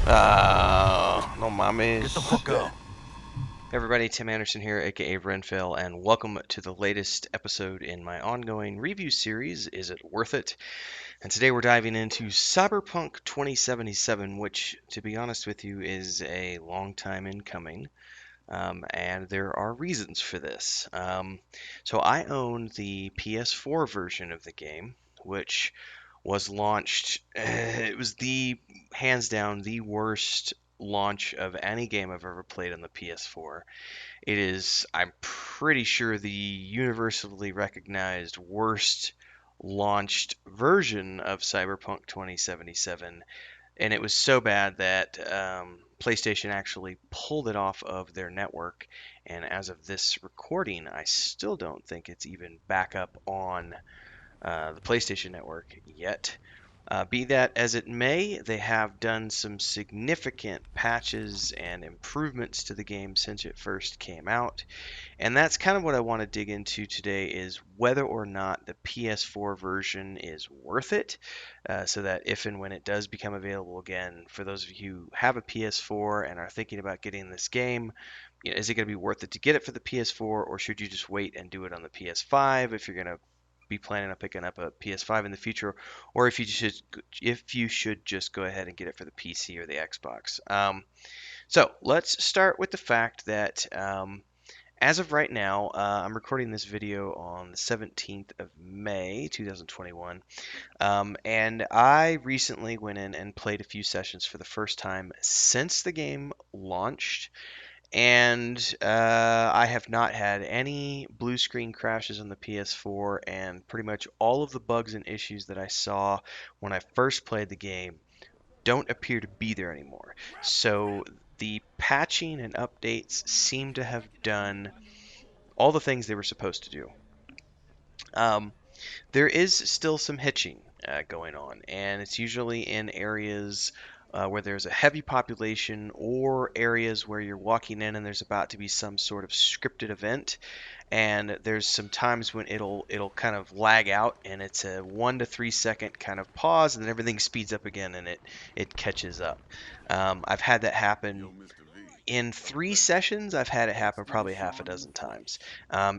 No mames. Get the fuck out. Everybody, Tim Anderson here, aka Renfill, and welcome to the latest episode in my ongoing review series, Is It Worth It? And today we're diving into Cyberpunk 2077, which, to be honest with you, is a long time in coming. And there are reasons for this. So I own the PS4 version of the game, which was launched. It was the hands down the worst launch of any game I've ever played on the PS4. It is, I'm pretty sure, the universally recognized worst launched version of Cyberpunk 2077, and it was so bad that PlayStation actually pulled it off of their network. And as of this recording, I still don't think it's even back up on the PlayStation Network yet. Be that as it may, they have done some significant patches and improvements to the game since it first came out. And that's kind of what I want to dig into today is whether or not the PS4 version is worth it. So that if and when it does become available again, for those of you who have a PS4 and are thinking about getting this game, is it going to be worth it to get it for the PS4, or should you just wait and do it on the PS5 if you're going to be planning on picking up a PS5 in the future, or if you should just go ahead and get it for the PC or the Xbox. So let's start with the fact that as of right now, I'm recording this video on the 17th of May, 2021, and I recently went in and played a few sessions for the first time since the game launched. And I have not had any blue screen crashes on the PS4, and pretty much all of the bugs and issues that I saw when I first played the game don't appear to be there anymore. So the patching and updates seem to have done all the things they were supposed to do. Um, there is still some hitching going on, and it's usually in areas where there's a heavy population or areas where you're walking in and there's about to be some sort of scripted event, and there's some times when it'll kind of lag out and it's a 1 to 3 second kind of pause, and then everything speeds up again and it catches up. I've had that Yo, happen Mr. V. in three What's up? sessions. I've had it happen It's good to probably see half a my new dozen employee. times.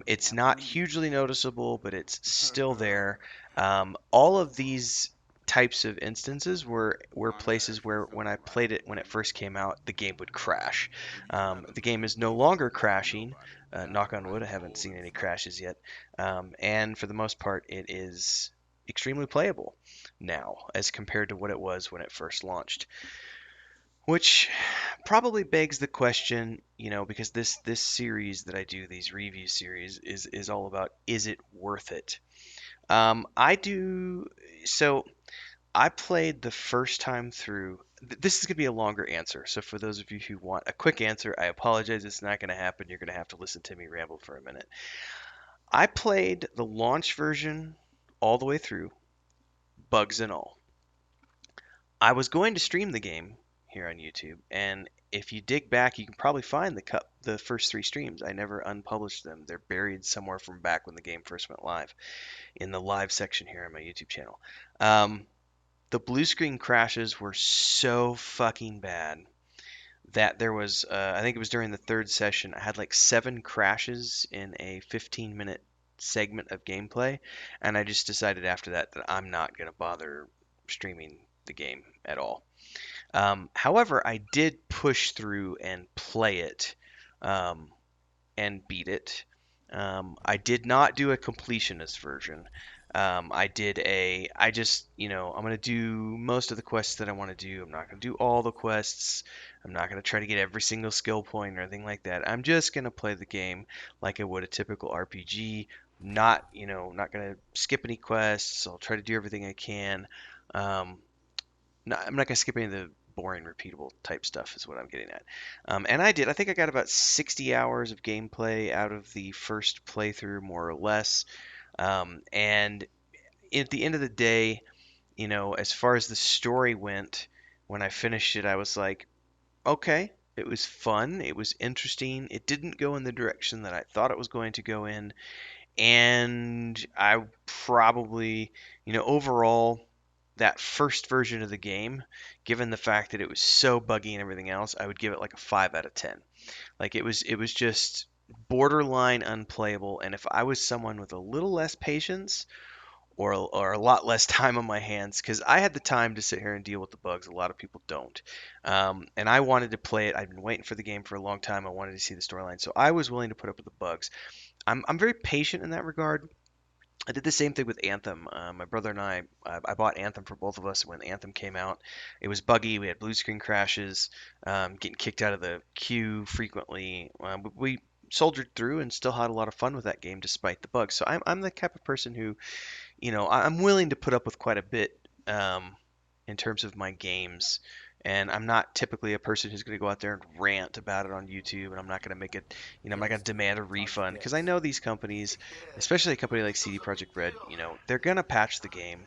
It's Happy not New Year. hugely noticeable, but it's still there. All of these types of instances were Mind if I places ask you where when something I about played your it when it employment? first came out, the game would crash. Would you rather The me game is no know longer something from crashing. nobody Knock on than wood, I to haven't hold seen in any front? crashes yet. And for the most part, it is extremely playable now as compared to what it was when it first launched. Which probably begs the question, because this series that I do, these review series, is all about, is it worth it? I do. So I played the first time through. This is gonna be a longer answer. So for those of you who want a quick answer, I apologize. It's not gonna happen. You're gonna have to listen to me ramble for a minute. I played the launch version all the way through, bugs and all. I was going to stream the game here on YouTube, and if you dig back, you can probably find the first three streams. I never unpublished them. They're buried somewhere from back when the game first went live in the live section here on my YouTube channel. Um, the blue screen crashes were so fucking bad that there was, I think it was during the third session, I had like 7 crashes in a 15-minute segment of gameplay, and I just decided after that that I'm not going to bother streaming the game at all. However, I did push through and play it um, and beat it. I did not do a completionist version. I just, I'm going to do most of the quests that I want to do. I'm not going to do all the quests. I'm not going to try to get every single skill point or anything like that. I'm just going to play the game like I would a typical RPG. Not going to skip any quests. I'll try to do everything I can. Um, I'm not gonna skip any of the boring, repeatable type stuff. Is what I'm getting at. And I did. I think I got about 60 hours of gameplay out of the first playthrough, more or less. And at the end of the day, as far as the story went, when I finished it, I was like, okay, it was fun. It was interesting. It didn't go in the direction that I thought it was going to go in, and I probably, overall, that first version of the game, given the fact that it was so buggy and everything else, I would give it like a 5 out of 10. Like it was just borderline unplayable, and if I was someone with a little less patience or a lot less time on my hands, because I had the time to sit here and deal with the bugs. A lot of people don't. And I wanted to play it. I'd been waiting for the game for a long time. I wanted to see the storyline. So I was willing to put up with the bugs. I'm very patient in that regard. I did the same thing with Anthem. My brother and I bought Anthem for both of us when Anthem came out. It was buggy. We had blue screen crashes, getting kicked out of the queue frequently. We soldiered through and still had a lot of fun with that game despite the bugs. So I'm the type of person who, I'm willing to put up with quite a bit in terms of my games. And I'm not typically a person who's going to go out there and rant about it on YouTube, and I'm not going to make it, I'm not going to demand a refund because I know these companies, especially a company like CD Projekt Red, they're going to patch the game,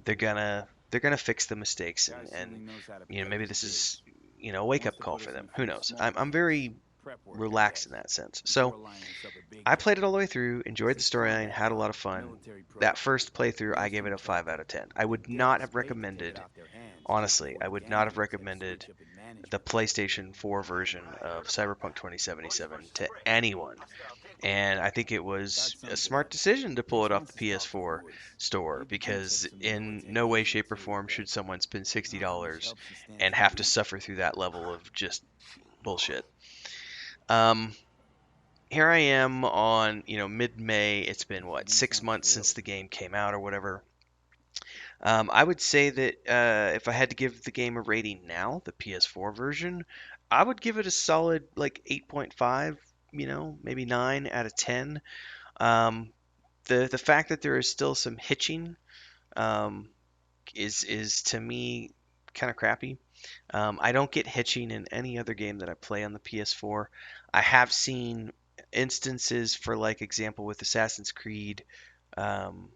they're gonna fix the mistakes, and maybe this is a wake up call for them. Who knows? I'm very relaxed in that sense. So I played it all the way through, enjoyed the storyline, had a lot of fun. That first playthrough, I gave it a 5 out of 10. I would not have recommended, honestly, I would not have recommended the PlayStation 4 version of Cyberpunk 2077 to anyone. And I think it was a smart decision to pull it off the PS4 store because in no way, shape, or form should someone spend $60 and have to suffer through that level of just bullshit. Um, Here I am on, mid-May. It's been what, 6 months since the game came out or whatever. I would say that if I had to give the game a rating now, the PS4 version, I would give it a solid like 8.5, maybe 9 out of 10. Um, the fact that there is still some hitching um, is to me kind of crappy. I don't get hitching in any other game that I play on the PS4. I have seen instances, for like example with Assassin's Creed um,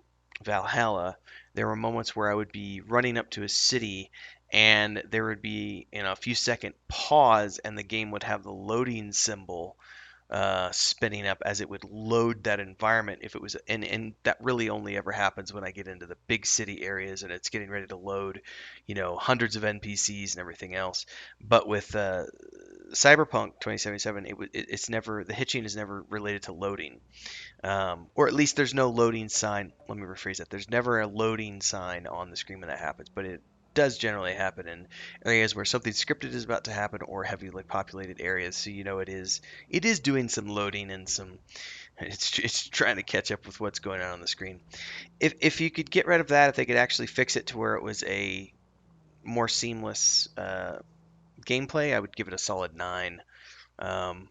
Valhalla, there were moments where I would be running up to a city and there would be a few second pause and the game would have the loading symbol spinning up as it would load that environment if it was, and that really only ever happens when I get into the big city areas and it's getting ready to load hundreds of NPCs and everything else. But with Cyberpunk 2077, it's never, the hitching is never related to loading, or at least there's no loading sign. Let me rephrase that. There's never a loading sign on the screen when that happens, but it does generally happen in areas where something scripted is about to happen or heavily populated areas. So it is doing some loading and some it's trying to catch up with what's going on the screen. If you could get rid of that, if they could actually fix it to where it was a more seamless gameplay, I would give it a solid 9 um,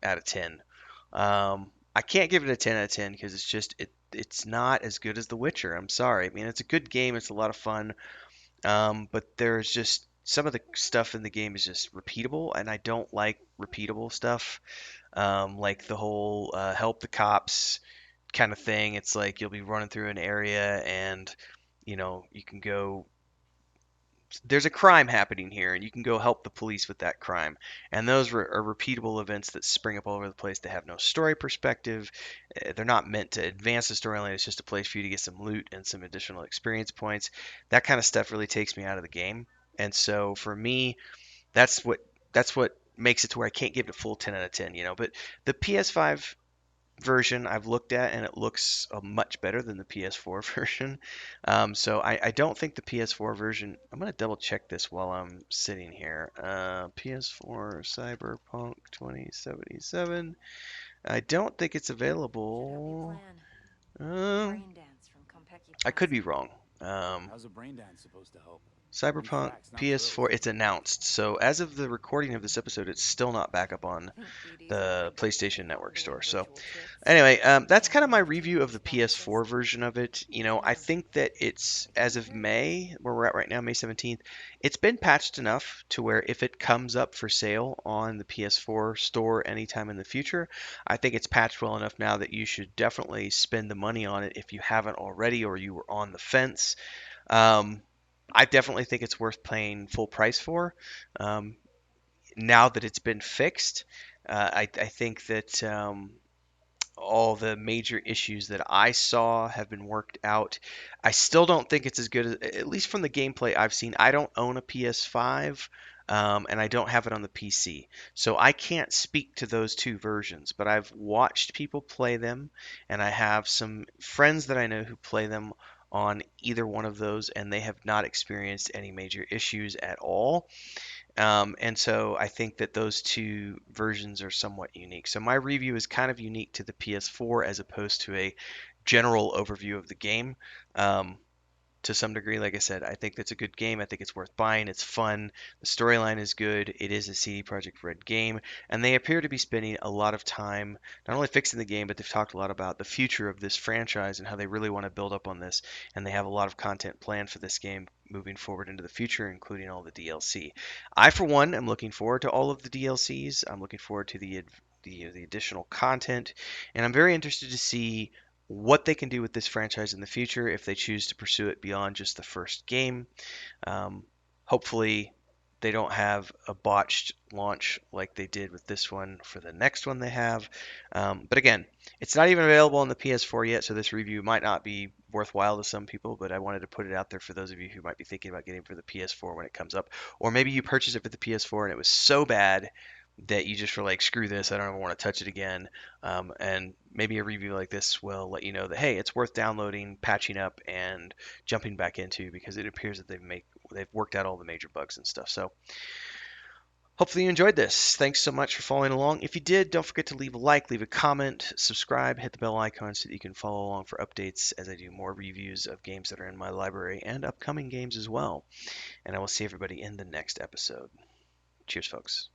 out of 10. I can't give it a 10 out of 10 because it's not as good as The Witcher. I'm sorry. I mean, it's a good game. It's a lot of fun. But there's just some of the stuff in the game is just repeatable, and I don't like repeatable stuff. Like the whole help the cops kind of thing. It's like you'll be running through an area and you can go, there's a crime happening here and you can go help the police with that crime, and those are repeatable events that spring up all over the place. They have no story perspective. They're not meant to advance the storyline. It's just a place for you to get some loot and some additional experience points. That kind of stuff really takes me out of the game, and so for me, that's what makes it to where I can't give it a full 10 out of 10. But the PS5 version I've looked at, and it looks much better than the PS4 version. So I don't think the PS4 version. I'm gonna double check this while I'm sitting here. PS4 Cyberpunk 2077. I don't think it's available. Um, I could be wrong. Um, Cyberpunk PS4. It's announced. So as of the recording of this episode, it's still not back up on the PlayStation Network store. So anyway, that's kind of my review of the PS4 version of it. I think that it's, as of May, where we're at right now, May 17th, it's been patched enough to where if it comes up for sale on the PS4 store anytime in the future, I think it's patched well enough now that you should definitely spend the money on it if you haven't already or you were on the fence. Um, I definitely think it's worth paying full price for. Um, Now that it's been fixed, I think that all the major issues that I saw have been worked out. I still don't think it's as good as, at least from the gameplay I've seen. I don't own a PS5, and I don't have it on the PC, so I can't speak to those two versions. But I've watched people play them, and I have some friends that I know who play them on either one of those, and they have not experienced any major issues at all. And so I think that those two versions are somewhat unique. So my review is kind of unique to the PS4 as opposed to a general overview of the game. Um, to some degree. Like I said, I think that's a good game. I think it's worth buying. It's fun. The storyline is good. It is a CD Projekt Red game, and they appear to be spending a lot of time not only fixing the game, but they've talked a lot about the future of this franchise and how they really want to build up on this. And they have a lot of content planned for this game moving forward into the future, including all the DLC. I, for one, am looking forward to all of the DLCs. I'm looking forward to the additional content, and I'm very interested to see what they can do with this franchise in the future if they choose to pursue it beyond just the first game. Um, Hopefully, they don't have a botched launch like they did with this one for the next one they have. But again, it's not even available on the PS4 yet, so this review might not be worthwhile to some people, but I wanted to put it out there for those of you who might be thinking about getting for the PS4 when it comes up. Or maybe you purchased it for the PS4 and it was so bad that you just were like, screw this, I don't ever want to touch it again. And maybe a review like this will let you know that, hey, it's worth downloading, patching up, and jumping back into because it appears that they've worked out all the major bugs and stuff. So hopefully you enjoyed this. Thanks so much for following along. If you did, don't forget to leave a like, leave a comment, subscribe, hit the bell icon so that you can follow along for updates as I do more reviews of games that are in my library and upcoming games as well. And I will see everybody in the next episode. Cheers, folks.